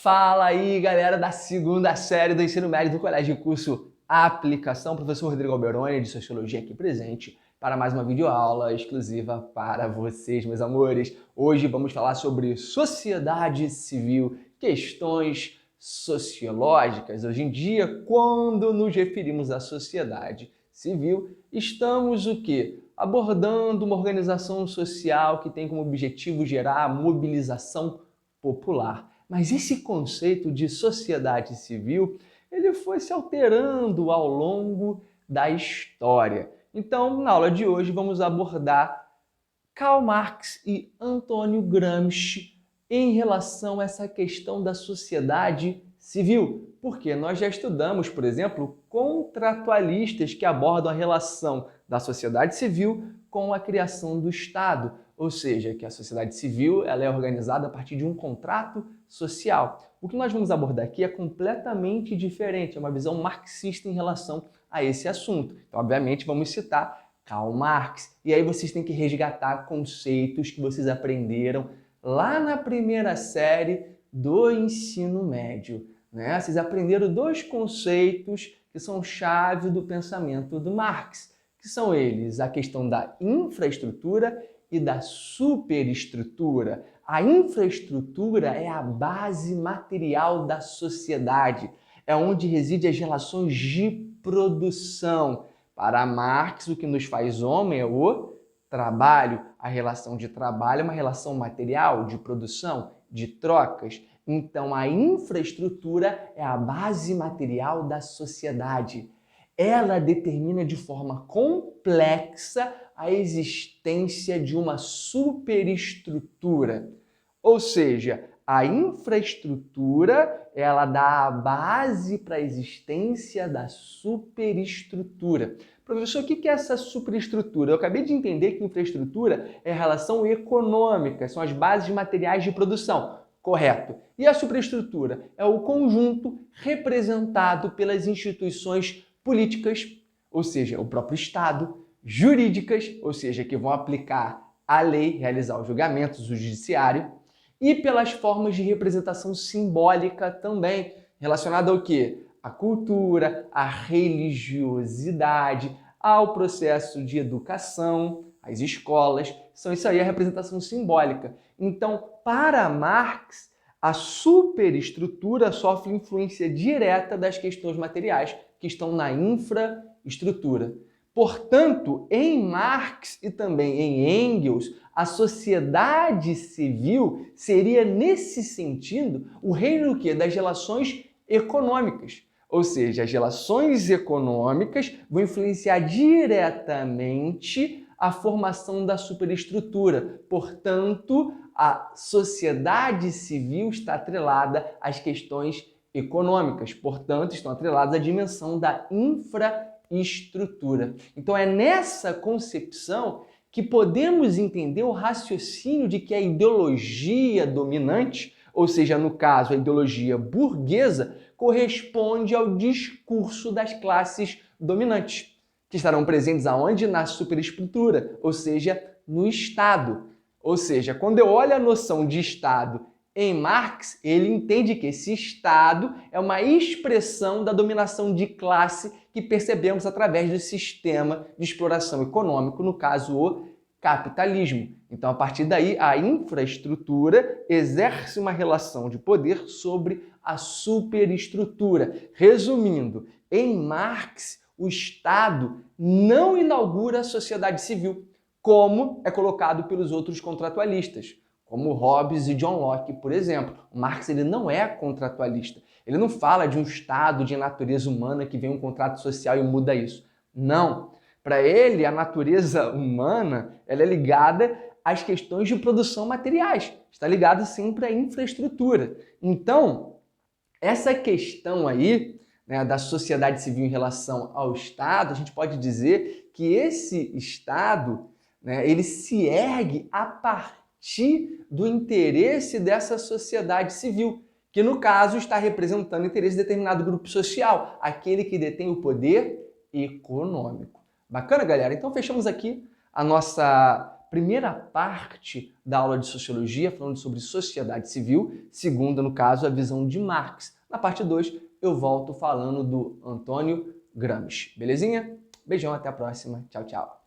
Fala aí, galera da segunda série do ensino médio do Colégio de Curso Aplicação, professor Rodrigo Alberoni, de Sociologia, aqui presente para mais uma videoaula exclusiva para vocês, meus amores. Hoje vamos falar sobre sociedade civil, questões sociológicas. Hoje em dia, quando nos referimos à sociedade civil, estamos o quê? Abordando uma organização social que tem como objetivo gerar a mobilização popular. Mas esse conceito de sociedade civil, ele foi se alterando ao longo da história. Então, na aula de hoje, vamos abordar Karl Marx e Antônio Gramsci em relação a essa questão da sociedade civil. Porque nós já estudamos, por exemplo, contratualistas que abordam a relação da sociedade civil com a criação do Estado. Ou seja, que a sociedade civil ela é organizada a partir de um contrato social. O que nós vamos abordar aqui é completamente diferente, é uma visão marxista em relação a esse assunto. Então, obviamente, vamos citar Karl Marx. E aí vocês têm que resgatar conceitos que vocês aprenderam lá na primeira série do ensino médio, né? Vocês aprenderam dois conceitos que são chave do pensamento do Marx, que são eles a questão da infraestrutura e da superestrutura. A infraestrutura é a base material da sociedade, é onde residem as relações de produção. Para Marx, o que nos faz homem é o trabalho. A relação de trabalho é uma relação material, de produção, de trocas. Então, a infraestrutura é a base material da sociedade. Ela determina de forma complexa a existência de uma superestrutura. Ou seja, a infraestrutura, ela dá a base para a existência da superestrutura. Professor, o que é essa superestrutura? Eu acabei de entender que infraestrutura é relação econômica, são as bases materiais de produção. Correto. E a superestrutura é o conjunto representado pelas instituições políticas, ou seja, o próprio Estado, jurídicas, ou seja, que vão aplicar a lei, realizar os julgamentos, o judiciário, e pelas formas de representação simbólica também, relacionada ao quê? À cultura, à religiosidade, ao processo de educação, às escolas, são isso aí a representação simbólica. Então, para Marx, a superestrutura sofre influência direta das questões materiais que estão na infraestrutura. Portanto, em Marx e também em Engels, a sociedade civil seria, nesse sentido, o reino das relações econômicas. Ou seja, as relações econômicas vão influenciar diretamente a formação da superestrutura. Portanto, a sociedade civil está atrelada às questões econômicas. Portanto, estão atreladas à dimensão da infraestrutura. Então, é nessa concepção que podemos entender o raciocínio de que a ideologia dominante, ou seja, no caso, a ideologia burguesa, corresponde ao discurso das classes dominantes, que estarão presentes aonde? Na superestrutura, ou seja, no Estado. Ou seja, quando eu olho a noção de Estado em Marx, ele entende que esse Estado é uma expressão da dominação de classe que percebemos através do sistema de exploração econômico, no caso, o capitalismo. Então, a partir daí, a infraestrutura exerce uma relação de poder sobre a superestrutura. Resumindo, em Marx, o Estado não inaugura a sociedade civil, como é colocado pelos outros contratualistas, como Hobbes e John Locke, por exemplo. O Marx ele não é contratualista. Ele não fala de um Estado de natureza humana que vem um contrato social e muda isso. Não. Para ele, a natureza humana ela é ligada às questões de produção materiais. Está ligada sempre à infraestrutura. Então, essa questão aí, né, da sociedade civil em relação ao Estado, a gente pode dizer que esse Estado, né, ele se ergue a partir do interesse dessa sociedade civil, que no caso está representando o interesse de determinado grupo social, aquele que detém o poder econômico. Bacana, galera? Então fechamos aqui a nossa primeira parte da aula de Sociologia, falando sobre sociedade civil, segunda, no caso, a visão de Marx. Na parte 2, eu volto falando do Antônio Gramsci. Belezinha? Beijão, até a próxima. Tchau, tchau.